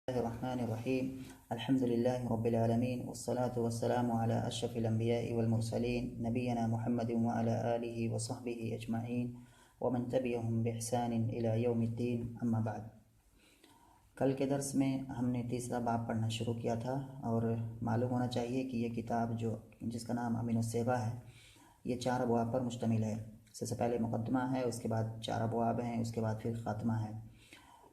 रहमानिर्रहीम अल्हम्दुलिल्लाहि रब्बिल आलमीन वस्सलातु वस्सलामु अला अशरफिल अंबियाइ वल मुरसलीन नबियना मुहम्मदिन व अला आलिहि व सहबिहि अजमाइन व मन तबिअहुम बिइहसानिन इला यौमिद्दीन अम्मा बाद। कल के दर्स में हमने तीसरा बाब पढ़ना शुरू किया था और मालूम होना चाहिए कि ये किताब जिसका नाम अमीनुस्सेबा है, ये 4 अबवाब पर मुश्तमिल है। सबसे पहले मुक़द्दमा है, उसके बाद 4 अबवाब हैं, उसके बाद फिर ख़ात्मा है।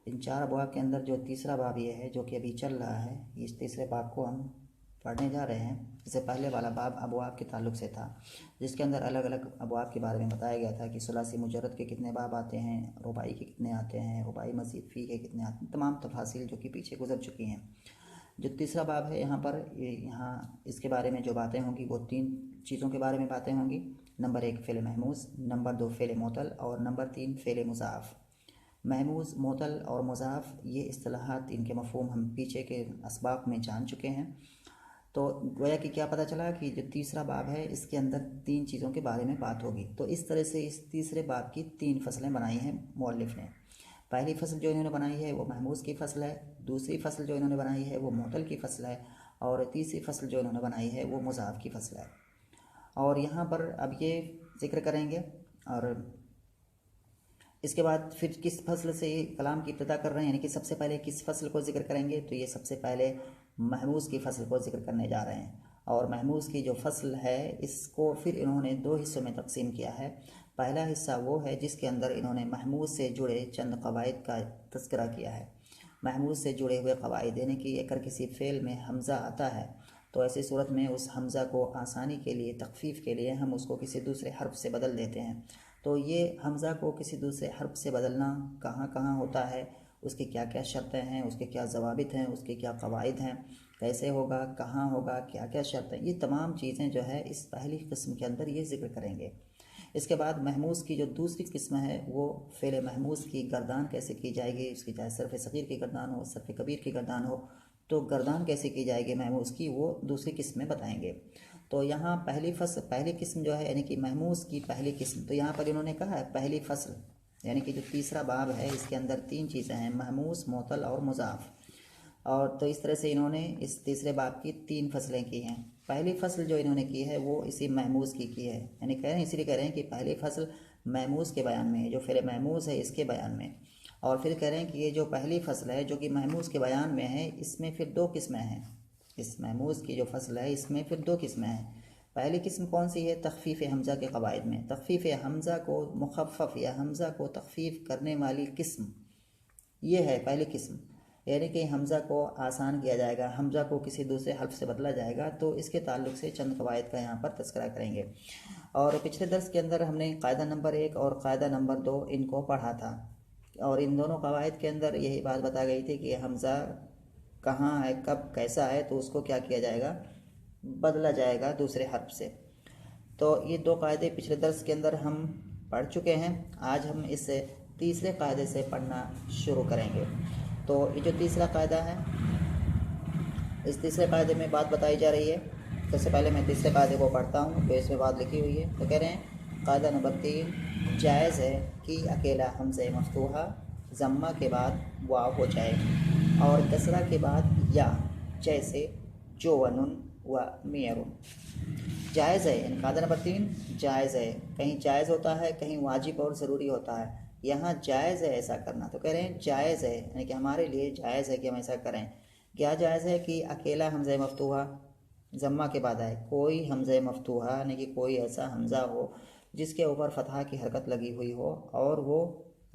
इन 4 अबवाब के अंदर जो तीसरा बाब ये है जो कि अभी चल रहा है, इस तीसरे बाब को हम पढ़ने जा रहे हैं। इससे पहले वाला बाब अबवाब के ताल्लुक़ से था, जिसके अंदर अलग अलग अबवाब के बारे में बताया गया था कि सुलासी मुजर्रद के कितने बाब आते हैं, रुबाई के कितने आते हैं, रुबाई मज़ीद फ़ी के कितने आते हैं, तमाम तफासिल जो कि पीछे गुजर चुकी हैं। जो तीसरा बाब है यहाँ पर यहाँ इसके बारे में जो बातें होंगी वो 3 चीज़ों के बारे में बातें होंगी। नंबर 1 फ़ेल महमूज़, नंबर 2 फ़ेल मुअत्तल और नंबर 3 फ़ेल मुज़ाफ़। महमूज़, मुअत्तल और मुज़ाफ़ ये इस्तिलाहात, इनके मफ़हूम हम पीछे के असबाब में जान चुके हैं। तो गोया कि क्या पता चला कि जो तीसरा बाब है इसके अंदर 3 चीज़ों के बारे में बात होगी। तो इस तरह से इस तीसरे बाब की 3 फसलें बनाई हैं मौलिफ़ ने। पहली फसल जो इन्होंने बनाई है वो महमूज़ की फ़सल है, दूसरी फसल जो इन्होंने बनाई है वो मुअत्तल की फ़सल है और तीसरी फसल जो इन्होंने बनाई है वो मुज़ाफ़ की फ़सल है। और यहाँ पर अब ये ज़िक्र करेंगे और इसके बाद फिर किस फसल से कलाम की इब्तिदा कर रहे हैं, यानी कि सबसे पहले किस फसल को ज़िक्र करेंगे, तो ये सबसे पहले महमूज़ की फसल को ज़िक्र करने जा रहे हैं। और महमूज़ की जो फसल है इसको फिर इन्होंने 2 हिस्सों में तकसीम किया है। पहला हिस्सा वो है जिसके अंदर इन्होंने महमूज़ से जुड़े चंद क़वाइद का तज़किरा किया है। महमूज़ से जुड़े हुए क़वाइद, यानी कि अगर किसी फ़ेल में हमज़ा आता है तो ऐसी सूरत में उस हमज़ा को आसानी के लिए, तख़फ़ीफ़ के लिए हम उसको किसी दूसरे हर्फ से बदल देते हैं। तो ये हमज़ा को किसी दूसरे हर्फ से बदलना कहाँ कहाँ होता है, उसकी क्या क्या शर्तें हैं, उसके क्या ज़वाबित हैं, उसके क्या क़वाइद हैं, कैसे होगा, कहाँ होगा, क्या क्या शर्तें, ये तमाम चीज़ें जो है इस पहली किस्म के अंदर ये ज़िक्र करेंगे। इसके बाद महमूज़ की जो दूसरी किस्म है वो फ़ेल महमूज़ की गर्दान कैसे की जाएगी, उसकी चाहे सर्फ़ सग़ीर की गर्दान हो, सर्फ़ कबीर की गर्दान हो, तो गर्दान कैसे की जाएगी महमूज़ की, वो दूसरी किस्में बताएंगे। तो यहाँ पहली किस्म जो है यानी कि महमूज़ की पहली किस्म, तो यहाँ पर इन्होंने कहा है पहली फसल, यानी कि जो तीसरा बाब है इसके अंदर 3 चीज़ें हैं, महमूज़, मुअत्तल और मुज़ाफ़। और तो इस तरह से इन्होंने इस तीसरे बाब की 3 फसलें की हैं। पहली फसल जो इन्होंने की है वो इसी महमूज़ की है, यानी कह रहे हैं, इसीलिए कह रहे हैं कि पहली फसल महमूज़ के बयान में है, जो फ़ेल महमूज़ है इसके बयान में। और फिर कह रहे हैं कि ये जो पहली फसल है जो कि महमूज़ के बयान में है, इसमें फिर 2 किस्में हैं। इस महमूज़ की जो फसल है इसमें फिर 2 किस्में हैं। पहली किस्म कौन सी है, तख़फ़ीफ़ हमज़ा के क़वाइद में। तख़फ़ीफ़ हमज़ा को मुख़फ़फ़ या हमज़ा को तख़फ़ीफ़ करने वाली किस्म ये है पहली किस्म, यानी कि हमज़ा को आसान किया जाएगा, हमज़ा को किसी दूसरे हर्फ से बदला जाएगा। तो इसके ताल्लुक़ से चंद क़वाइद का यहाँ पर तज़किरा करेंगे। और पिछले दर्स के अंदर हमने कायदा नंबर 1 और कायदा नंबर 2 इनको पढ़ा था और इन दोनों क़वाइद के अंदर यही बात बता गई थी कि हमज़ा कहाँ है, कब, कैसा है, तो उसको क्या किया जाएगा, बदला जाएगा दूसरे हर्फ से। तो ये 2 कायदे पिछले दर्स के अंदर हम पढ़ चुके हैं। आज हम इससे तीसरे कायदे से पढ़ना शुरू करेंगे। तो ये जो तीसरा कायदा है, इस तीसरे कायदे में बात बताई जा रही है। सबसे पहले मैं तीसरे कायदे को पढ़ता हूँ, तो इसमें बात लिखी हुई है। तो कह रहे हैं कायदा नंबर 3, जायज़ है कि अकेला हमज़े मफ्तूहा ज़म्मा के बाद वाव हो जाए और कसरा के बाद या, जैसे जोवनुन व मियरुन। जायज़ है, यानी कायदा नंबर 3 जायज़ है। कहीं जायज़ होता है, कहीं वाजिब और ज़रूरी होता है, यहाँ जायज़ है ऐसा करना। तो कह रहे हैं जायज़ है, यानी कि हमारे लिए जायज़ है कि हम ऐसा करें। क्या जायज़ है कि अकेला हमज़े मफ्तूहा ज़म्मा के बाद आए, कोई हमज़े मफ्तूहा यानी कि कोई ऐसा हमज़ा हो जिसके ऊपर फ़तहा की हरकत लगी हुई हो और वो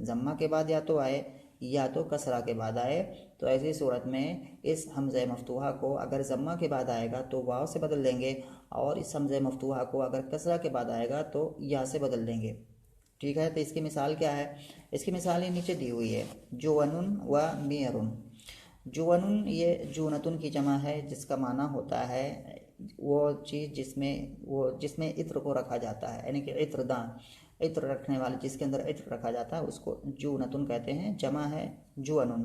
ज़म्मा के बाद या तो आए या तो कसरा के बाद आए। तो ऐसी सूरत में इस हमज़े मफ्तूहा को अगर ज़म्मा के बाद आएगा तो वाव से बदल देंगे और इस हमज़े मफ्तूहा को अगर कसरा के बाद आएगा तो या से बदल देंगे। ठीक है, तो इसकी मिसाल क्या है, इसकी मिसाल ये नीचे दी हुई है, जुवनुन व मियरुन। जुवनुन ये जूनतुन की जमा है, जिसका माना होता है वो चीज़ जिसमें इत्र को रखा जाता है, यानी कि इत्रदान, इत्र रखने वाले, जिसके अंदर इत्र रखा जाता है उसको जूनतुन कहते हैं, जमा है जुवनुन।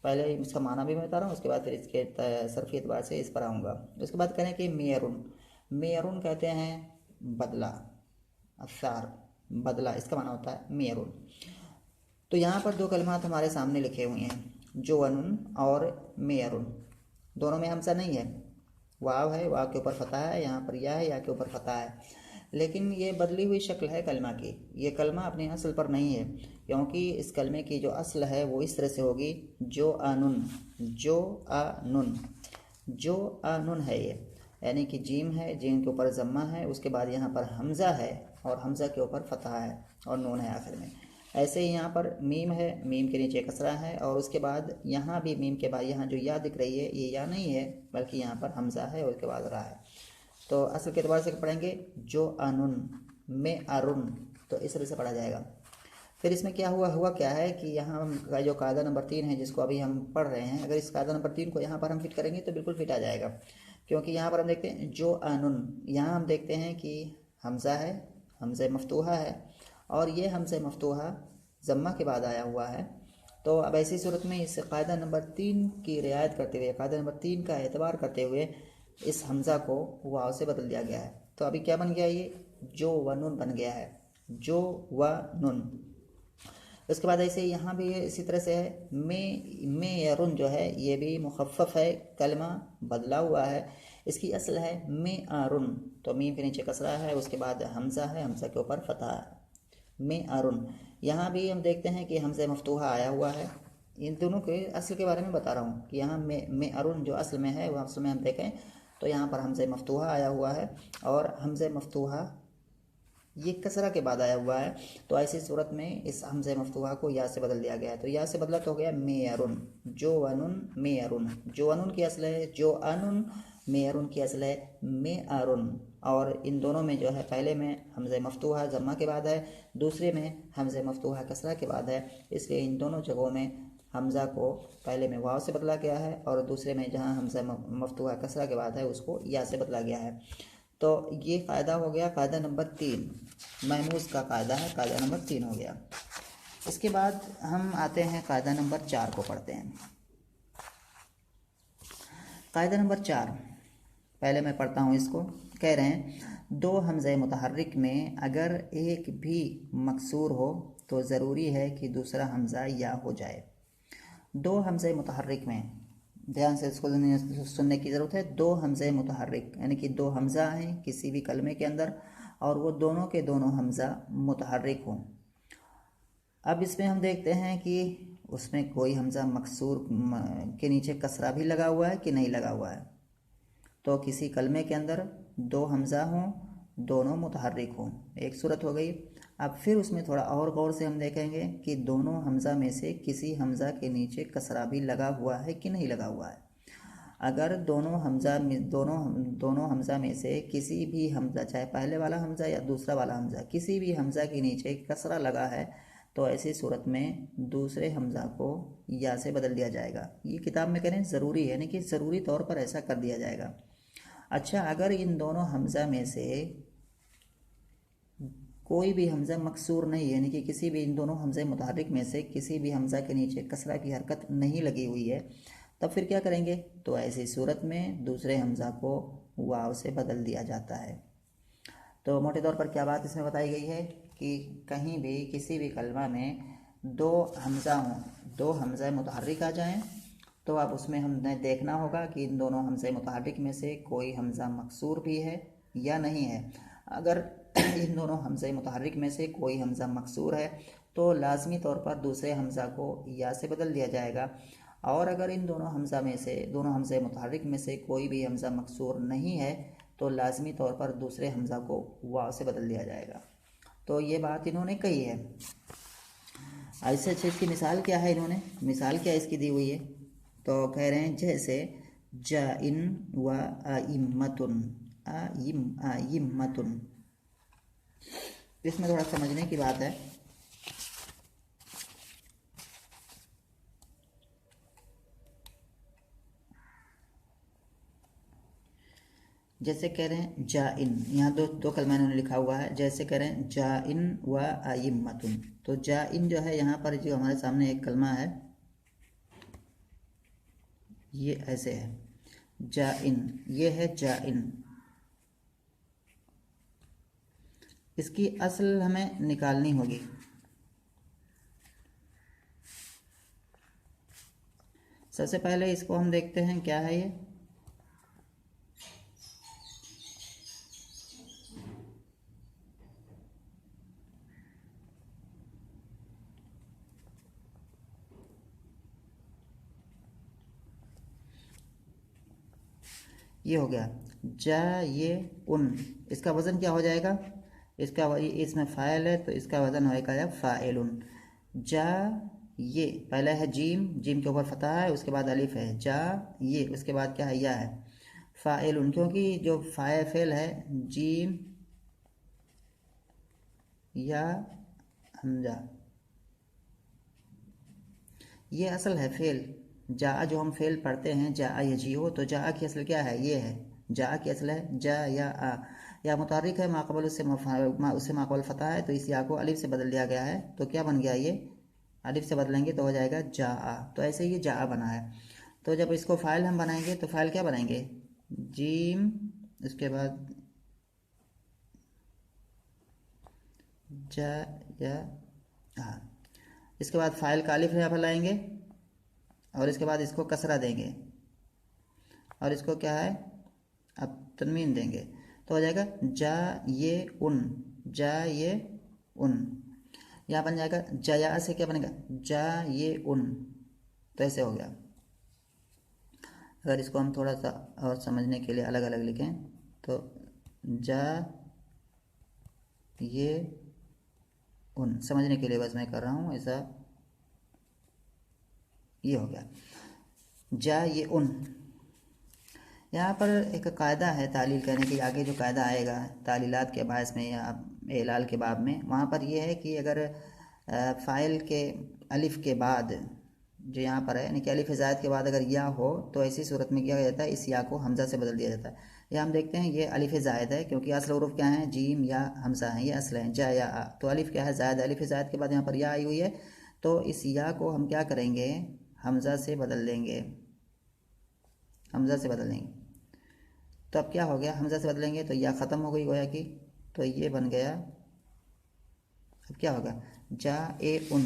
पहले इसका माना भी मैं बता रहा हूँ, उसके बाद फिर इसके सरफी एतबार से इस पर आऊँगा। उसके बाद करें कि मेयरुन, मेयरुन कहते हैं बदला, असार, बदला, इसका माना होता है मेयरुन। तो यहाँ पर 2 कलमात हमारे सामने लिखे हुए हैं। जोअनुन और मेअरुन, दोनों में हमजा नहीं है, वाव है, वाव के ऊपर फतह है, यहाँ पर या है, या के ऊपर फतह है, लेकिन ये बदली हुई शक्ल है कलमा की। ये कलमा अपने असल पर नहीं है, क्योंकि इस कलमे की जो असल है वो इस तरह से होगी जो आनुन, जो आनुन, जो आनुन है ये, यानी कि जीम है, जीम के ऊपर ज़म्मा है, उसके बाद यहाँ पर हमज़ा है और हमज़ा के ऊपर फतह है और नून है आखिर में। ऐसे ही यहाँ पर मीम है, मीम के नीचे कसरा है और उसके बाद यहाँ भी मीम के बाद यहाँ जो या दिख रही है ये या नहीं है बल्कि यहाँ पर हमज़ा है और उसके बाद रा है। तो असल के अतबार से पढ़ेंगे जो आनुन में अरुन, तो इस तरह से पढ़ा जाएगा। फिर इसमें क्या हुआ क्या है कि यहाँ का जो कायदा नंबर 3 है जिसको अभी हम पढ़ रहे हैं, अगर इस कायदा नंबर 3 को यहाँ पर हम फिट करेंगे तो बिल्कुल फिट आ जाएगा, क्योंकि यहाँ पर हम देखते हैं जो आनुन, यहाँ हम देखते हैं कि हमज़ा है, हमज़ा मफ्तूहा है और ये हमज़ा मफ्तूहा ज़म्मा के बाद आया हुआ है। तो अब ऐसी सूरत में इस कायदा नंबर 3 की रियायत करते हुए, कायदा नंबर 3 का एतबार करते हुए इस हमज़ा को वाव से बदल दिया गया है। तो अभी क्या बन गया, ये जो व नून बन गया है, जो व नून। उसके बाद ऐसे यहाँ भी इसी तरह से है, में यरुन जो है ये भी मुखफ़फ़ है, कलमा बदला हुआ है, इसकी असल है में आरुन, तो मीम के नीचे कसरा है, उसके बाद हमज़ा है, हमज़ा के ऊपर फतह है, में आरुन। यहाँ भी हम देखते हैं कि हमज़ा मफ्तूहा आया हुआ है। इन दोनों के असल के बारे में बता रहा हूँ कि यहाँ में अरुन जो असल में है वो असल में हम देखें तो यहाँ पर हमज़ा मफ्तूहा आया हुआ है और हमज़ा मफ्तूहा ये कसरा के बाद आया हुआ है। तो ऐसी सूरत में इस हमज़ा मफ्तूहा को या से बदल दिया गया है, तो या से बदला तो हो गया मेअरुन, जो अनुन मेअरुन, जो अनुन की असल है जो अनुन, मेअरुन की असल है मेअरुन। और इन दोनों में जो है पहले में हमज़ा मफ्तूहा ज़म्मा के बाद है, दूसरे में हमज़ा मफ्तूहा कसरा के बाद है, इसलिए इन दोनों जगहों में हमज़ा को पहले में वाव से बदला गया है और दूसरे में जहाँ हमज़ा मफ्तूहा कसरा के बाद है उसको या से बदला गया है। तो ये फ़ायदा हो गया कायदा नंबर 3, महमूज़ का कायदा है, कायदा नंबर 3 हो गया। इसके बाद हम आते हैं कायदा नंबर 4 को पढ़ते हैं। कायदा नंबर 4 पहले मैं पढ़ता हूँ इसको। कह रहे हैं दो हमज़े मुतहर्रिक में अगर एक भी मकसूर हो तो ज़रूरी है कि दूसरा हमज़ा या हो जाए। दो हमज़े मुतहर्रिक में, ध्यान से इसको सुनने की ज़रूरत है, दो हमज़े मुतहर्रिक यानी कि दो हमज़ा हैं किसी भी कलमे के अंदर और वो दोनों के दोनों हमज़ा मुतहर्रिक हों। अब इसमें हम देखते हैं कि उसमें कोई हमज़ा मकसूर के नीचे कसरा भी लगा हुआ है कि नहीं लगा हुआ है। तो किसी कलमे के अंदर दो हमज़ा हों, दोनों मुतहर्रिक हों, एक सूरत हो गई। अब फिर उसमें थोड़ा और गौर से हम देखेंगे कि दोनों हमज़ा में से किसी हमज़ा के नीचे कसरा भी लगा हुआ है कि नहीं लगा हुआ है। अगर दोनों हमज़ा में से किसी भी हमज़ा, चाहे पहले वाला हमज़ा या दूसरा वाला हमज़ा, किसी भी हमज़ा के नीचे कसरा लगा है तो ऐसी सूरत में दूसरे हमज़ा को या से बदल दिया जाएगा। ये किताब में करें ज़रूरी है, यानी कि ज़रूरी तौर पर ऐसा कर दिया जाएगा। अच्छा, अगर इन दोनों हमज़ा में से कोई भी हमज़ा मकसूर नहीं, यानी कि किसी भी इन दोनों हमज़े मुतहर्रिक में से किसी भी हमज़ा के नीचे कसरा की हरकत नहीं लगी हुई है, तब फिर क्या करेंगे, तो ऐसी सूरत में दूसरे हमज़ा को वाव से बदल दिया जाता है। तो मोटे तौर पर क्या बात इसमें बताई गई है कि कहीं भी किसी भी कलमा में दो हमज़ा हों, दो हमज़ा मुतहर्रिक आ जाएं, तो अब उसमें हमने देखना होगा कि इन दोनों हमज़े मुतहर्रिक में से कोई हमज़ा मकसूर भी है या नहीं है। अगर इन दोनों हमज़े मुतहर्रिक में से कोई हमज़ा मकसूर है तो लाज़मी तौर पर दूसरे हमज़ा को या से बदल दिया जाएगा, और अगर इन दोनों हमज़े मुतहर्रिक में से कोई भी हमज़ा मकसूर नहीं है तो लाज़मी तौर पर दूसरे हमज़ा को वाव से बदल दिया जाएगा। तो ये बात इन्होंने कही है। ऐसे अच्छे इसकी मिसाल क्या है, इन्होंने मिसाल क्या इसकी दी हुई है, तो कह रहे हैं जैसे जाइन व आइम्मतुन, आइम्मतुन। इसमें थोड़ा समझने की बात है। जैसे कह रहे हैं जाइन, यहाँ दो कलमा इन्होंने लिखा हुआ है। जैसे कह रहे हैं जाइन व आइम्मतुन, तो जाइन जो है यहाँ पर जो हमारे सामने एक कलमा है ये ऐसे है जाइन, ये है जाइन। इसकी असल हमें निकालनी होगी। सबसे पहले इसको हम देखते हैं क्या है ये हो गया जा ये उन। इसका वज़न क्या हो जाएगा, इसमें फ़ाइल है तो इसका वज़न होएगा फ़ाइलुन। जा ये पहला है जीम, जीम के ऊपर फतह है, उसके बाद अलिफ है, जा ये उसके बाद क्या है या है, फ़ाइलुन क्योंकि जो फ़ाइल है जीम या हमजा ये असल है फेल। जा जो हम फेल पढ़ते हैं जा यजियो, तो जा की असल क्या है ये है, जा की असल है जा या मुतारिक है माकबल उससे माकबल फतह है, तो इस या को अलिफ से बदल दिया गया है, तो क्या बन गया ये अलिफ से बदलेंगे तो हो जाएगा जा। तो ऐसे ही जा बना है। तो जब इसको फ़ाइल हम बनाएंगे तो फ़ाइल क्या बनाएंगे, जीम उसके बाद जा या हाँ, इसके बाद फ़ाइल का अलिफ यहाँ पर लाएंगे और इसके बाद इसको कसरा देंगे और इसको क्या है अब तनवीन देंगे, तो हो जाएगा जा ये उन, जा ये उन। यहाँ बन जाएगा जया से क्या बनेगा जा ये उन, तो ऐसे हो गया। अगर इसको हम थोड़ा सा और समझने के लिए अलग अलग लिखें तो जा ये उन, समझने के लिए बस मैं कर रहा हूँ ऐसा, ये हो गया जा ये उन। यहाँ पर एक कायदा है तालील करने के, आगे जो कायदा आएगा तालीलात के बायस में या एलाल के बाब में, वहाँ पर यह है कि अगर फ़ाइल के अलिफ के बाद जो यहाँ पर है यानी कि अलिफ ज़ायद के बाद अगर या हो तो ऐसी सूरत में क्या किया जाता है, इस या को हमज़ा से बदल दिया जाता है। यह हम देखते हैं ये अलिफ ज़ायद है क्योंकि असल हुरूफ क्या है जीम या हमज़ा है, ये असल है जा या आ, तो अलिफ क्या है ज़ायद, अलिफ ज़ायद के बाद यहाँ पर या आई हुई है, तो इस या को हम क्या करेंगे हमज़ा से बदल देंगे, हमज़ा से बदल देंगे। तो अब क्या हो गया हमज़ा से बदलेंगे तो या ख़त्म हो गई गोया की, तो ये बन गया अब क्या होगा जा ए उन,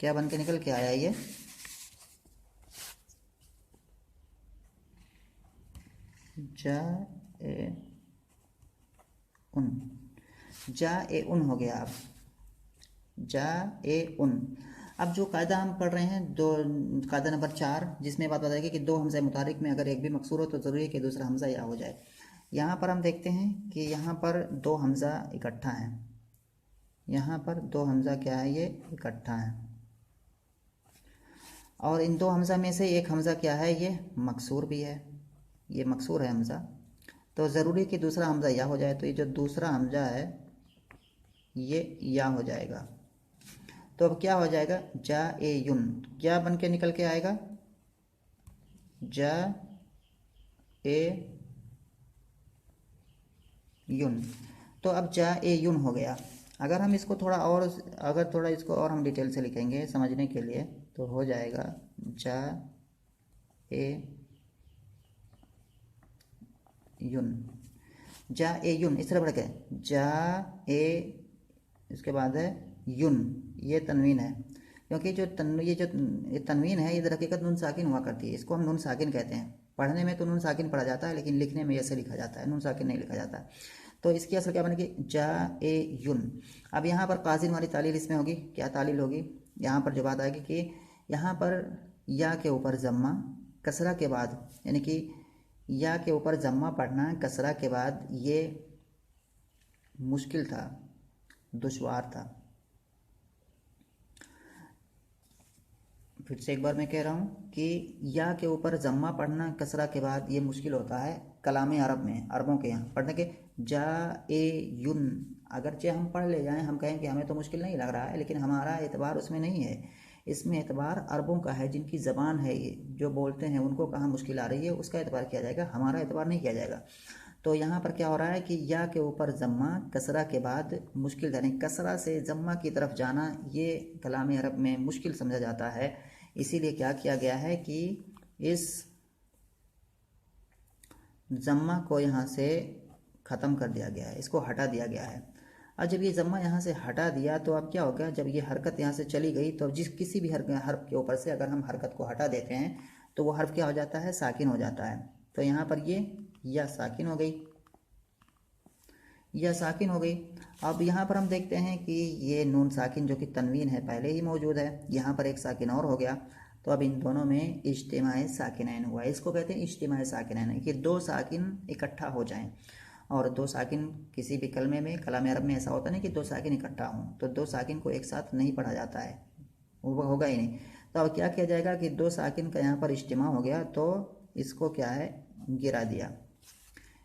क्या बन के निकल के आया ये जा ए उन, जा ए उन हो गया। अब जा ए उन। अब जो कायदा हम पढ़ रहे हैं दो, कायदा नंबर 4, जिसमें बात बताएगी कि दो हमज़ा मुतारिक में अगर एक भी मकसूर हो तो ज़रूरी है कि दूसरा हमज़ा या हो जाए। यहाँ पर हम देखते हैं कि यहाँ पर दो हमज़ा इकट्ठा हैं, यहाँ पर दो हमज़ा क्या है ये इकट्ठा है, और इन दो हमज़ा में से एक हमज़ा क्या है ये मकसूर भी है, ये मकसूर है हमज़ा, तो ज़रूरी कि दूसरा हमज़ा या हो जाए, तो ये जो दूसरा हमज़ा है ये या हो जाएगा। तो अब क्या हो जाएगा जा ए युन, क्या बन के निकल के आएगा जा ए युन। तो अब जा ए युन हो गया। अगर हम इसको थोड़ा और, अगर थोड़ा इसको और हम डिटेल से लिखेंगे समझने के लिए तो हो जाएगा जा ए युन, जा ए युन, इस तरह बढ़ के जा ए, इसके बाद है युन, ये तनवीन है क्योंकि जो ये तनवीन है ये दर हकीकत नून साकिन हुआ करती है, इसको हम नून साकिन कहते हैं। पढ़ने में तो नून साकिन पढ़ा जाता है लेकिन लिखने में ऐसे लिखा जाता है, नून साकिन नहीं लिखा जाता। तो इसकी असल क्या बनेगी जा ए युन। अब यहाँ पर काजिन वाली तालील इसमें होगी, क्या तालील होगी, यहाँ पर जो बात आएगी कि यहाँ पर या के ऊपर जम्मा कसरा के बाद, यानी कि या के ऊपर जम्मा पढ़ना कसरा के बाद ये मुश्किल था, दुश्वार था। फिर से एक बार मैं कह रहा हूँ कि या के ऊपर जम्मा पढ़ना कसरा के बाद ये मुश्किल होता है कलाम अरब में, अरबों के यहाँ पढ़ने के जा ए युन, अगरचे हम पढ़ ले जाएं, हम कहें कि हमें तो मुश्किल नहीं लग रहा है, लेकिन हमारा एतबार उसमें नहीं है, इसमें एतबार अरबों का है, जिनकी ज़बान है ये जो बोलते हैं उनको कहाँ मुश्किल आ रही है उसका एतबार किया जाएगा, हमारा एतबार नहीं किया जाएगा। तो यहाँ पर क्या हो रहा है कि या के ऊपर जम्मा कसरा के बाद मुश्किल, यानी कसरा से जम्मा की तरफ जाना ये कलाम अरब में मुश्किल समझा जाता है, इसीलिए क्या किया गया है कि इस जम्मा को यहाँ से ख़त्म कर दिया गया है, इसको हटा दिया गया है। और जब ये ज़म्मा यहाँ से हटा दिया तो अब क्या हो गया, जब ये हरकत यहाँ से चली गई तो जिस किसी भी हर्फ के ऊपर से अगर हम हरकत को हटा देते हैं तो वो हर्फ क्या हो जाता है, साकिन हो जाता है। तो यहाँ पर ये या साकिन हो गई, या साकिन हो गई। अब यहाँ पर हम देखते हैं कि ये नून साकिन जो कि तनवीन है पहले ही मौजूद है, यहाँ पर एक साकिन और हो गया। तो अब इन दोनों में इज्तिमाए साकिनैन हुआ। इसको कहते हैं इज्तिमाए साकिनैन, कि दो साकिन इकट्ठा हो जाएं। और दो साकिन किसी भी कलमे में, कलाम अरब में ऐसा होता नहीं कि दो साकिन इकट्ठा हों, तो दो साकिन को एक साथ नहीं पढ़ा जाता है, वो होगा ही नहीं। तो अब क्या किया जाएगा कि दो साकिन का यहाँ पर इज्तिमा हो गया, तो इसको क्या है, गिरा दिया,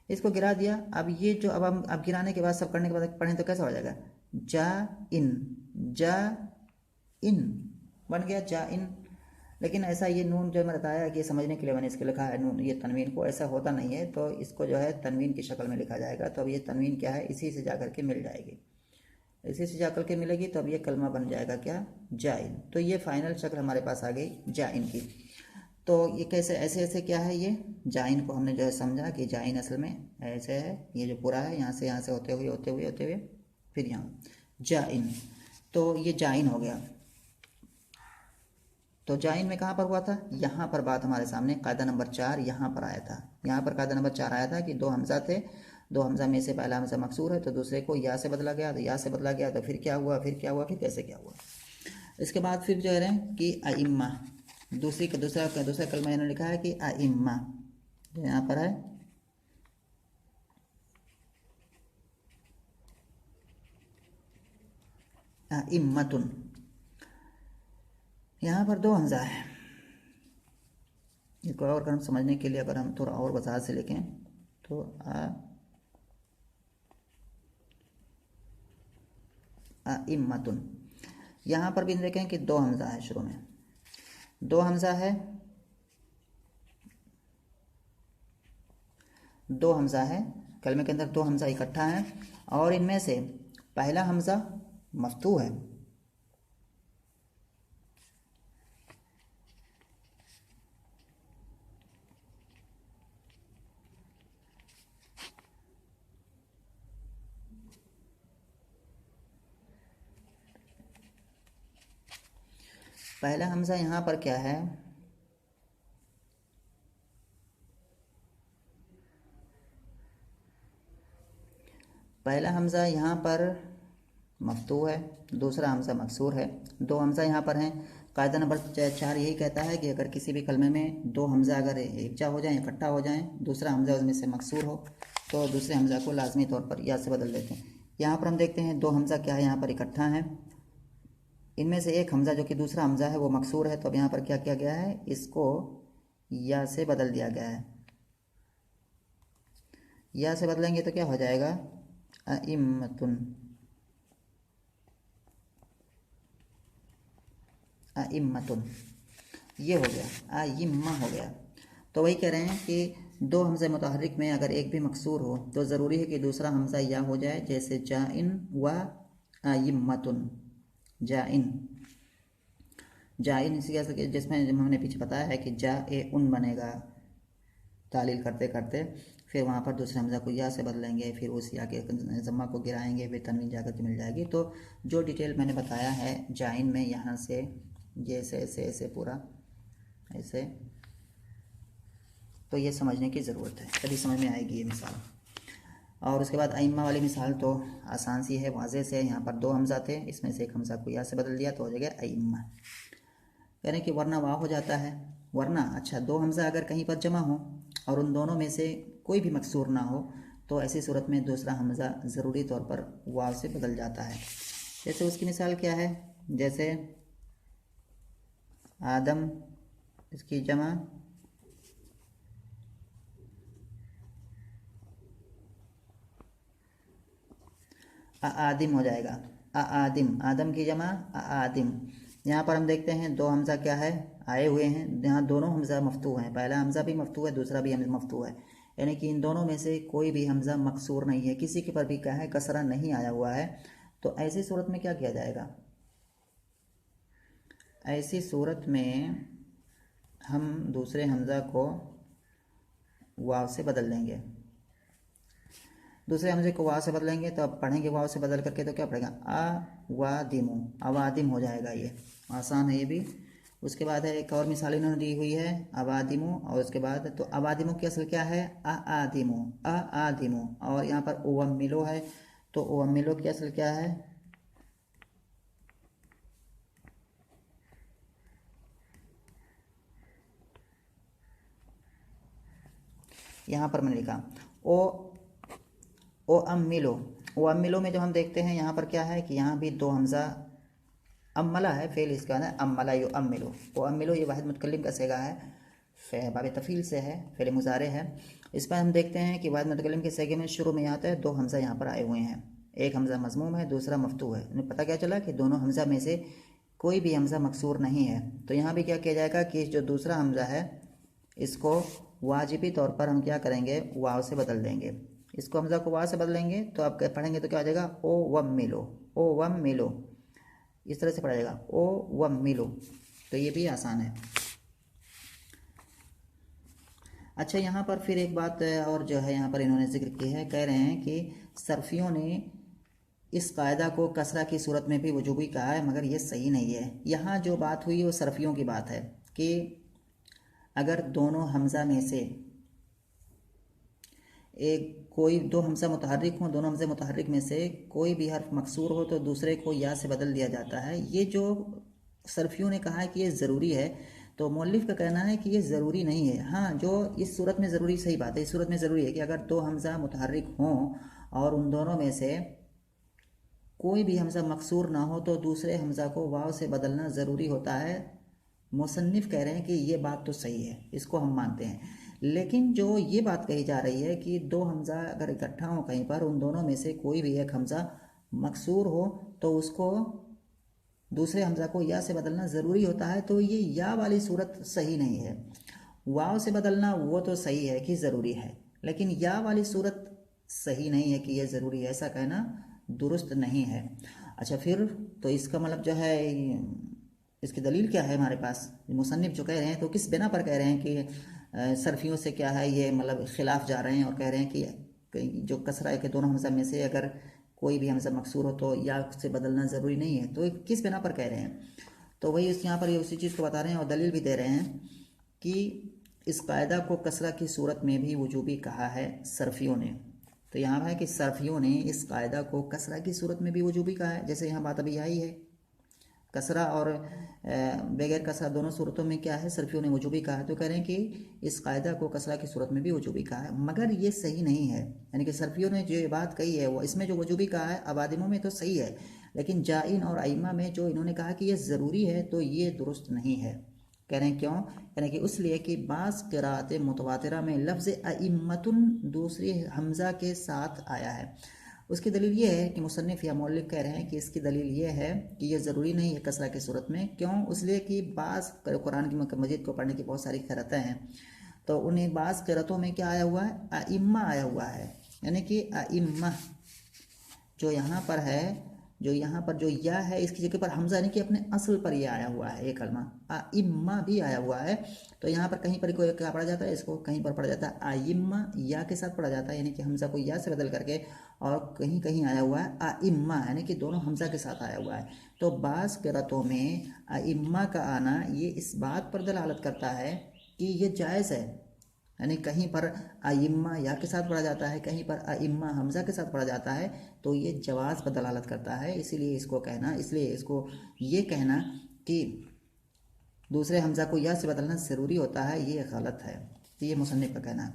इसको गिरा दिया। अब ये जो अब गिराने के बाद, सब करने के बाद पढ़ें तो कैसा हो जाएगा, जा इन, जा इन बन गया, जा इन। लेकिन ऐसा ये नून जो मैं बताया कि समझने के लिए मैंने इसके लिखा है नून, ये तनवीन को ऐसा होता नहीं है, तो इसको जो है तनवीन की शक्ल में लिखा जाएगा। तो अब ये तनवीन क्या है, इसी से जाकर के मिल जाएगी, इसी से जाकर के मिलेगी, तो अब ये कलमा बन जाएगा क्या, जाइन। तो ये फाइनल शक्ल हमारे पास आ गई जाइन की। तो ये कैसे, ऐसे ऐसे क्या है, ये जाइन को हमने जो है समझा कि जाइन असल में ऐसे है, ये जो पूरा है यहाँ से होते हुए फिर यहाँ जाइन, तो ये जाइन हो गया। तो जाइन में कहाँ पर हुआ था, यहाँ पर बात हमारे सामने कायदा नंबर 4 यहाँ पर आया था। यहाँ पर कायदा नंबर 4 आया था कि दो हमजा थे, दो हमजा में से पहला हमजा मकसूर है तो दूसरे को या से बदला गया, तो या से बदला गया, तो फिर क्या हुआ, फिर कैसे क्या हुआ। इसके बाद फिर जो है कि अइम्मा, दूसरा कलमा इन्होंने लिखा है कि अइम्मा, जो यहाँ पर है अइम्मतुन, यहाँ पर दो हमजा है। इसको और हम समझने के लिए अगर हम थोड़ा और वजाहत से लिखें तो अइम्मतुन, यहाँ पर भी देखें कि दो हमजा है, शुरू में दो हमजा है, दो हमजा है, कलमे के अंदर दो हमजा इकट्ठा है, और इनमें से पहला हमजा मफ्तू है, पहला हमजा यहाँ पर क्या है, पहला हमजा यहाँ पर मफ्तू है, दूसरा हमजा मकसूर है, दो हमजा यहाँ पर हैं। कायदा नंबर 4 यही कहता है कि अगर किसी भी कलमे में दो हमजा अगर एकजा हो जाएं, इकट्ठा हो जाएं, दूसरा हमजा उसमें से मकसूर हो, तो दूसरे हमजा को लाजमी तौर पर या से बदल देते हैं। यहाँ पर हम देखते हैं दो हमजा क्या है, यहाँ पर इकट्ठा है, इनमें से एक हमजा जो कि दूसरा हमजा है वो मकसूर है, तो अब यहाँ पर क्या किया गया है, इसको या से बदल दिया गया है। या से बदलेंगे तो क्या हो जाएगा, अइम्मतुन, अइम्मतुन, ये हो गया, अइम्मा हो गया। तो वही कह रहे हैं कि दो हमज़े मुतहर्रिक में अगर एक भी मकसूर हो तो ज़रूरी है कि दूसरा हमज़ा या हो जाए, जैसे जाइन व अइम्मतुन, जाइन, जाइन इसी के जिसमें हमने पीछे बताया है कि जा ए उन बनेगा, तालील करते करते फिर वहाँ पर दूसरे हमज़ा को या से बदलेंगे, फिर उस या के ज़म्मा को गिराएंगे, फिर तनवीन जाकर के मिल जाएगी। तो जो डिटेल मैंने बताया है जाइन में, यहाँ से ये ऐसे पूरा ऐसे, तो ये समझने की ज़रूरत है, तभी समझ में आएगी ये मिसाल। और उसके बाद अइम्मा वाली मिसाल तो आसान सी है, वाज़े से। यहाँ पर दो हमज़ा थे, इसमें से एक हमज़ा को या से बदल दिया तो हो जाएगा अइम्मा, यानी कि वरना वाह हो जाता है, वरना अच्छा दो हमज़ा अगर कहीं पर जमा हो और उन दोनों में से कोई भी मकसूर ना हो, तो ऐसी सूरत में दूसरा हमज़ा ज़रूरी तौर पर वाव से बदल जाता है। जैसे उसकी मिसाल क्या है, जैसे आदम, इसकी जमा आदिम हो जाएगा, आदिम, आदम की जमा आदिम। यहाँ पर हम देखते हैं दो हमज़ा क्या है, आए हुए हैं, यहाँ दोनों हमज़ा मफ्तू हैं, पहला हमज़ा भी मफ्तू है, दूसरा भी मफ्तू है, यानी कि इन दोनों में से कोई भी हमज़ा मकसूर नहीं है, किसी के पर भी क्या है, कसरा नहीं आया हुआ है। तो ऐसी सूरत में क्या किया जाएगा, ऐसी सूरत में हम दूसरे हमज़ा को वाव से बदल देंगे। दूसरे हमजे को वाव से बदलेंगे तो अब पढ़ेंगे वाव से बदल करके तो क्या पड़ेगा, अवादिमु, अवादिम हो जाएगा। ये आसान है ये भी। उसके बाद है एक और मिसाल इन्होंने दी हुई है अवादिमु, और उसके बाद तो अवादिमु की असल क्या है, आदिमु, आदिमु। और यहाँ पर ओवम्मिलो है, तो ओवम्मिलो की असल क्या है, यहाँ पर मैंने लिखा ओ अम्मिलो। ओ अम्मिलो में जब हम देखते हैं यहाँ पर क्या है कि यहाँ भी दो हमज़ा, अम्मला है फेल इसका ना, अम्मला यो अम्मिलो। ओ अम्मिलो ये वाहिद मुतकल्लिम का सेगा है, बाब तफ़ील से है, फेल मुज़ारे है। इस पर हम देखते हैं कि वाहिद मुतकल्लिम के सेगे में शुरू में आता है दो हमज़ा यहाँ पर आए हुए हैं, एक हमज़ा मज़मूम है दूसरा मफ्तू है। उन्हें पता क्या चला कि दोनों हमज़ा में से कोई भी हमज़ा मकसूर नहीं है। तो यहाँ भी क्या किया जाएगा कि जो दूसरा हमज़ा है इसको वाजिबी तौर पर हम क्या करेंगे, वाव से बदल देंगे। इसको हमज़ा को वाव से बदलेंगे तो आप पढ़ेंगे तो क्या हो जाएगा, ओ वम मिलो, ओ वम मिलो, इस तरह से पढ़ा जाएगा, ओ वम मिलो। तो ये भी आसान है। अच्छा, यहाँ पर फिर एक बात और जो है यहाँ पर इन्होंने जिक्र की है, कह रहे हैं कि सरफियों ने इस कायदा को कसरा की सूरत में भी वजूबी कहा है, मगर ये सही नहीं है। यहाँ जो बात हुई वो सरफियों की बात है कि अगर दोनों हमज़ा में से एक कोई दो हमज़ा मुतहर्रिक हों, दोनों हमज़े मुतहर्रिक में से कोई भी हर्फ मकसूर हो तो दूसरे को या से बदल दिया जाता है। ये जो सरफियों ने कहा है कि ये ज़रूरी है, तो मौलिफ का कहना है कि ये ज़रूरी नहीं है। हाँ, जो इस सूरत में ज़रूरी, सही बात है, इस सूरत में ज़रूरी है कि अगर दो हमज़ा मुतहर्रिक हों और उन दोनों में से कोई भी हमज़ा मकसूर ना हो तो दूसरे हमज़ा को वाव से बदलना ज़रूरी होता है। मुसन्निफ़ कह रहे हैं कि ये बात तो सही है, इसको हम मानते हैं। लेकिन जो ये बात कही जा रही है कि दो हमज़ा अगर इकट्ठा हो कहीं पर, उन दोनों में से कोई भी एक हमज़ा मकसूर हो तो उसको दूसरे हमज़ा को या से बदलना ज़रूरी होता है, तो ये या वाली सूरत सही नहीं है। वाव से बदलना वो तो सही है कि ज़रूरी है, लेकिन या वाली सूरत सही नहीं है कि ये ज़रूरी है, ऐसा कहना दुरुस्त नहीं है। अच्छा, फिर तो इसका मतलब जो है, इसकी दलील क्या है हमारे पास, मुसन्निफ जो कह रहे हैं तो किस बिना पर कह रहे हैं कि सरफियों से क्या है ये मतलब खिलाफ जा रहे हैं और कह रहे हैं कि जो कसरा है कि दोनों हमज़ा में से अगर कोई भी हमज़ा मकसूर हो तो या से बदलना ज़रूरी नहीं है, तो किस बिना पर कह रहे हैं। तो वही इस यहाँ पर ये उसी चीज़ को बता रहे हैं और दलील भी दे रहे हैं कि इस कायदा को कसरा की सूरत में भी वजूबी कहा है सरफियों ने। तो यहाँ है कि सरफियों ने इस कायदा को कसरा की सूरत में भी वजूबी कहा है। जैसे यहाँ बात अभी आई है, कसरा और बगैर कसरा दोनों सूरतों में क्या है, सरफियों ने वजूबी कहा है। तो कह रहे हैं कि इस कायदा को कसरा की सूरत में भी वजूबी कहा है, मगर ये सही नहीं है। यानी कि सरफियों ने जो ये बात कही है वो इसमें जो वजूबी कहा है अबादिमों में तो सही है, लेकिन जाइन और आइम्मा में जो इन्होंने कहा कि ये ज़रूरी है तो ये दुरुस्त नहीं है। कह रहे हैं क्यों, यानी कि उसलिए कि बाज़ क़िराअत मुतवातिरा में लफ्ज़ अइम्मतुन दूसरी हमज़ा के साथ आया है। उसकी दलील ये है कि मुसन्निफ़ या मौलिफ कह रहे हैं कि इसकी दलील ये है कि ये ज़रूरी नहीं है कसरा की सूरत में। क्यों, इसलिए कि बाज़ कुरान की मजीद को पढ़ने की बहुत सारी क़िराअतें हैं, तो उन्हें बाज़ क़िराअतों में क्या आया हुआ है, अइम्मा आया हुआ है। यानी कि अइम्मा जो यहाँ पर है, जो यहाँ पर जो या है इसकी जगह पर हमज़ा, यानी कि अपने असल पर यह आया हुआ है, ये कलमा आइम्मा भी आया हुआ है। तो यहाँ पर कहीं पर कोई क्या पढ़ा जाता है, इसको कहीं पर पढ़ा जाता है आइम्मा, या के साथ पढ़ा जाता है, यानी कि हमज़ा को या से बदल करके, और कहीं कहीं आया हुआ है आइम्मा, यानी कि दोनों हमज़ा के साथ आया हुआ है। तो बाज़ क़िराअतों में आइम्मा का आना ये इस बात पर दलालत करता है कि ये जायज़ है। यानी कहीं पर आइम्मा या के साथ पढ़ा जाता है, कहीं पर आइम्मा हमज़ा के साथ पढ़ा जाता है, तो ये जवाज़ पर दलालत करता है। इसीलिए इसको कहना, इसलिए इसको ये कहना कि दूसरे हमज़ा को या से बदलना ज़रूरी होता है, ये गलत है। तो ये मुसन्निफ़ का कहना है।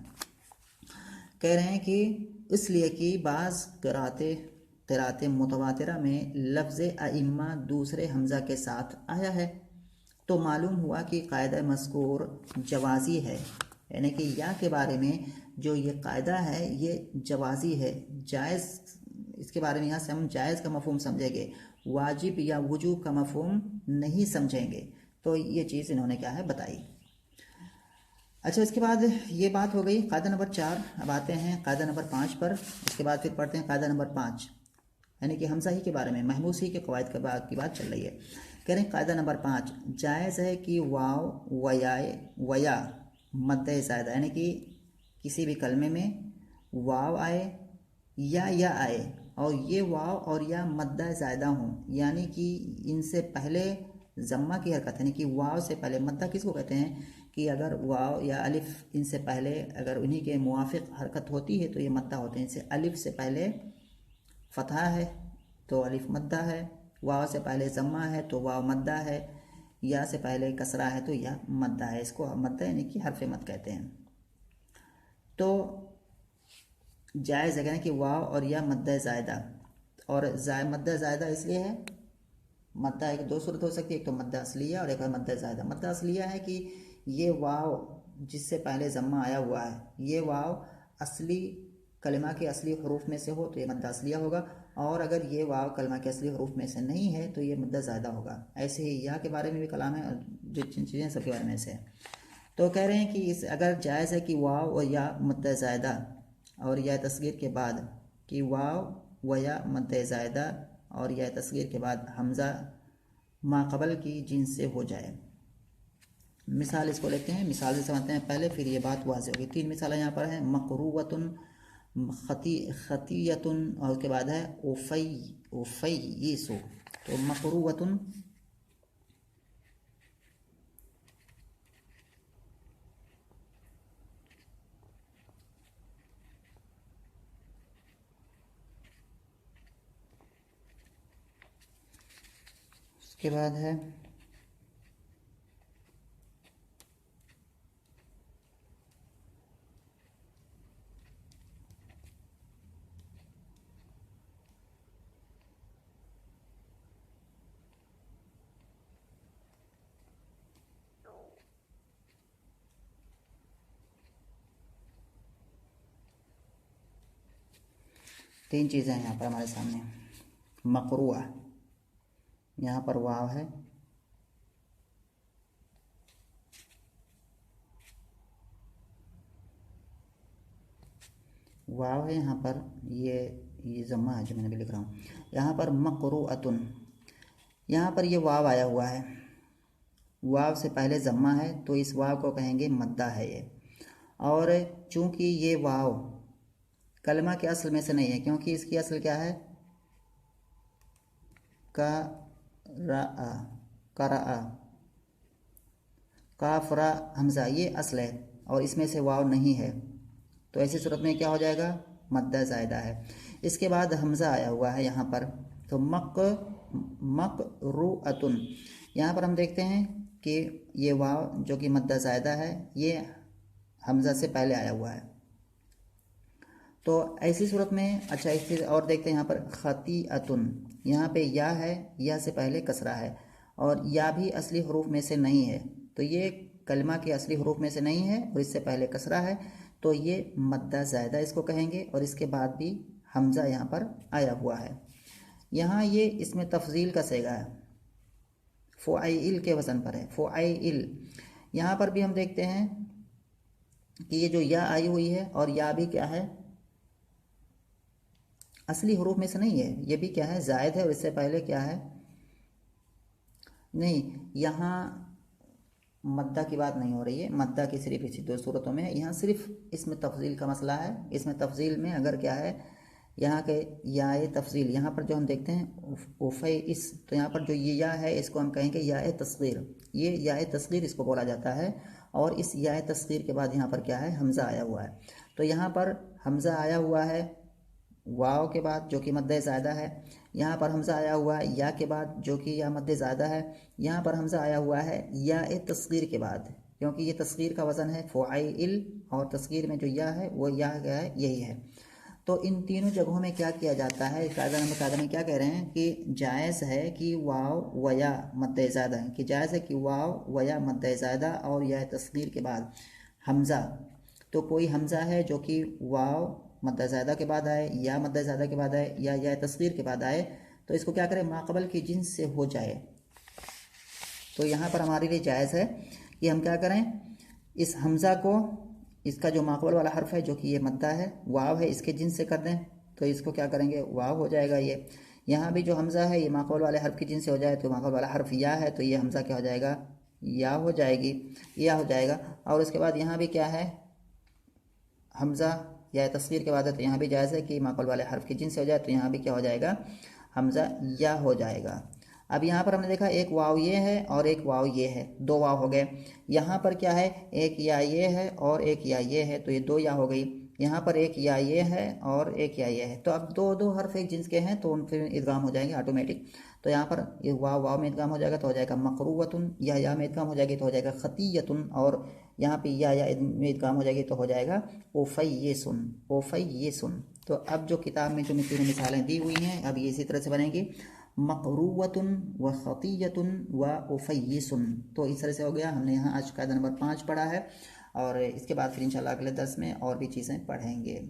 कह रहे हैं कि इसलिए कि बाज़ क़िराअत मुतवातिरा में लफ्ज़ आइम्मा दूसरे हमज़ा के साथ आया है, तो मालूम हुआ कि कायदा मज़कूर जवाज़ी है। यानी कि या के बारे में जो ये कायदा है ये जवाज़ी है, जायज़। इसके बारे में यहाँ से हम जायज़ का मफ़हूम समझेंगे, वाजिब या वजूब का मफ़हूम नहीं समझेंगे। तो ये चीज़ इन्होंने क्या है बताई। अच्छा, इसके बाद ये बात हो गई कायदा नंबर 4। अब आते हैं कायदा नंबर 5 पर। इसके बाद फिर पढ़ते हैं कायदा नंबर 5, यानी कि हमज़ा ही के बारे में, महमूस ही के क़वाइद के बाद की बात चल रही है। कह रहे हैं कायदा नंबर 5, जायज़ है कि वाव वया मद्दे ज़ायदा, यानी कि किसी भी कलमे में वाव आए या आए और ये वाव और या मद्दा ज़ायदा हों, यानी कि इनसे पहले जम्मा की हरकत, यानी कि वाव से पहले मद्दा किसको कहते हैं कि अगर वाव या अलिफ इनसे पहले अगर उन्हीं के मुवाफिक हरकत होती है तो ये मद्दा होते हैं। जैसे अलिफ से पहले फतहा है तो अलिफ मद्दा है, वाव से पहले जम्मा है तो वाव मद्दा है, या से पहले कसरा है तो या मद्दा है। इसको मद्दा यानी कि हरफ मद कहते हैं। तो जायज़ है कहना कि वाव और या मद्दा ज़ायदा, और मद्दा ज़ायदा इसलिए है, मद्दा एक दो सूरत हो सकती है, एक तो मद्दा असलिया और एक है मद्दा ज़ायदा। मद्दा असलिया है कि ये वाव जिससे पहले ज़म्मा आया हुआ है, ये वाव असली कलिमा के असली हरूफ में से हो तो ये मद्दा असलिया होगा, और अगर ये वाव कलिमा के असली हरूफ में से नहीं है तो ये मद्दा ज़ायदा होगा। ऐसे ही या के बारे में भी कलाम है और जो जिन चीज़ें सबके बारे में से है। तो कह रहे हैं कि इस अगर जायज़ है कि वाव व या मद्दा ज़ायदा और या तस्गीर के बाद कि वाव व या मद्दा ज़ायदा और या तस्गीर के बाद हमज़ा माक़बल की जिन्स से हो जाए। मिसाल इसको लेते हैं, मिसाल से समझते हैं पहले, फिर ये बात वाज़ेह होगी। 3 मिसालें यहाँ पर हैं, मक़रूवतुन, खतीयतुन और उसके बाद है उफ़य्यिसु। तो मक़रूवतुन उसके बाद है तीन चीज़ें हैं यहाँ पर हमारे सामने। मक़रूआ, यहाँ पर वाव है, वाव है यहाँ पर, ये ज़म्मा है जो मैंने भी लिख रहा हूँ। यहाँ पर मक़रूअतुन, यहाँ पर ये वाव आया हुआ है, वाव से पहले ज़म्मा है तो इस वाव को कहेंगे मद्दा है ये। और चूँकि ये वाव कलमा के असल में से नहीं है, क्योंकि इसकी असल क्या है, करा, काफरा हमज़ा, ये असल है और इसमें से वाव नहीं है, तो ऐसी सूरत में क्या हो जाएगा, मद्दा ज़ायदा है। इसके बाद हमज़ा आया हुआ है यहाँ पर, तो मक़रूअतुन, यहाँ पर हम देखते हैं कि ये वाव जो कि मद्दा ज़ायदा है ये हमज़ा से पहले आया हुआ है। तो ऐसी सूरत में अच्छा एक चीज़ और देखते हैं, यहाँ पर खतीअतुन, यहाँ पे या है, या से पहले कसरा है और या भी असली हरूफ में से नहीं है, तो ये कलमा के असली हरूफ में से नहीं है और इससे पहले कसरा है, तो ये मद्दा ज़ायदा इसको कहेंगे। और इसके बाद भी हमज़ा यहाँ पर आया हुआ है। यहाँ ये इसमें तफजील का सेगा है, फ़ुआइल के वज़न पर है, फ़ुआइल। यहाँ पर भी हम देखते हैं कि ये जो या आई हुई है और या भी क्या है, असली हरूफ में से नहीं है, ये भी क्या है, ज़ायद है और इससे पहले क्या है, नहीं, यहाँ मद्दा की बात नहीं हो रही है, मद्दा की सिर्फ इसी दो सूरतों में है। यहाँ सिर्फ इसमें तफजील का मसला है। इसमें तफजील में अगर क्या है, यहाँ के या तफजील, यहाँ पर जो हम देखते हैं उफ़े इस, तो यहाँ पर जो ये या है इसको हम कहेंगे या तस्गीर, ये या तस्गीर इसको बोला जाता है। और इस या तस्गीर के बाद यहाँ पर क्या है, हमज़ा आया हुआ है, तो यहाँ पर हमज़ा आया हुआ है वाव के बाद जो कि मद्दे ज़ायदा है, यहाँ पर हमज़ा आया हुआ है या के बाद जो कि या मद्दे ज़ायदा है, यहाँ पर हमज़ा आया हुआ है या तस्गीर के बाद, क्योंकि ये तस्गीर का वज़न है फ़ुआइल और तस्गीर में जो या है वो या क्या है, यही है। तो इन तीनों जगहों में क्या किया जाता है, कायदा नंबर कायदा में क्या कह रहे हैं कि जायज़ है कि वाव व या मद्दे ज़ायदा है, कि जायज़ है कि वाव व या मद्दे ज़ायदा और या तस्गीर के बाद हमज़ा, तो कोई हमज़ा है जो कि वाव मद्दा ज़ायदा के बाद आए या मद्दा ज़ायदा के बाद आए या तस्गीर के बाद आए, तो इसको क्या करें, माक़बल की जिन्स से हो जाए। तो यहाँ पर हमारे लिए जायज़ है कि हम क्या करें, इस हमज़ा को, इसका जो माक़बल वाला हर्फ है जो कि ये मद्दा है, वाव है, इसके जिन्स से कर दें, तो इसको क्या करेंगे, वाव हो जाएगा ये। यहाँ भी जो हमज़ा है ये माक़बल वाले हर्फ की जिन्स से हो जाए, तो माक़बल वाला हर्फ या है, तो ये हमज़ा क्या हो जाएगा, या हो जाएगी, या हो जाएगा। और उसके बाद यहाँ भी क्या है, हमज़ा या तस्वीर के बाद है तो यहाँ भी जायज़ है कि माक़ूल वाले हर्फ की जिन से हो जाए, तो यहाँ भी क्या हो जाएगा, हमज़ा या हो जाएगा। अब यहाँ पर हमने देखा एक वाव ये है और एक वाव ये है, दो वाव हो गए। यहाँ पर क्या है, एक या ये है और एक या ये है, तो ये दो या हो गई। यहाँ पर एक या ये है और एक या ये है, तो अब दो दो हर्फ एक जिन्स के हैं तो उन फिर इदगाम हो जाएंगे ऑटोमेटिक। तो यहाँ पर ये वाव वाव में इदगाम हो जाएगा तो हो जाएगा मकरूवतुन, या में इदगाम हो जाएगी तो हो जाएगा खतीयतुन, और यहाँ पे या में इदगाम हो जाएगी तो हो जाएगा ओफ़य्यिसुन, ओफ़य्यिसुन। तो अब जो किताब में जो तीनों मिसालें दी हुई हैं, अब ये इसी तरह से बनेंगी, मकरूवतुन व खतीयतुन व उफ़य्यिसुन। तो इस तरह से हो गया। हमने यहाँ आज कायदा नंबर 5 पढ़ा है और इसके बाद फिर इंशाल्लाह अगले दर्स में और भी चीज़ें पढ़ेंगे।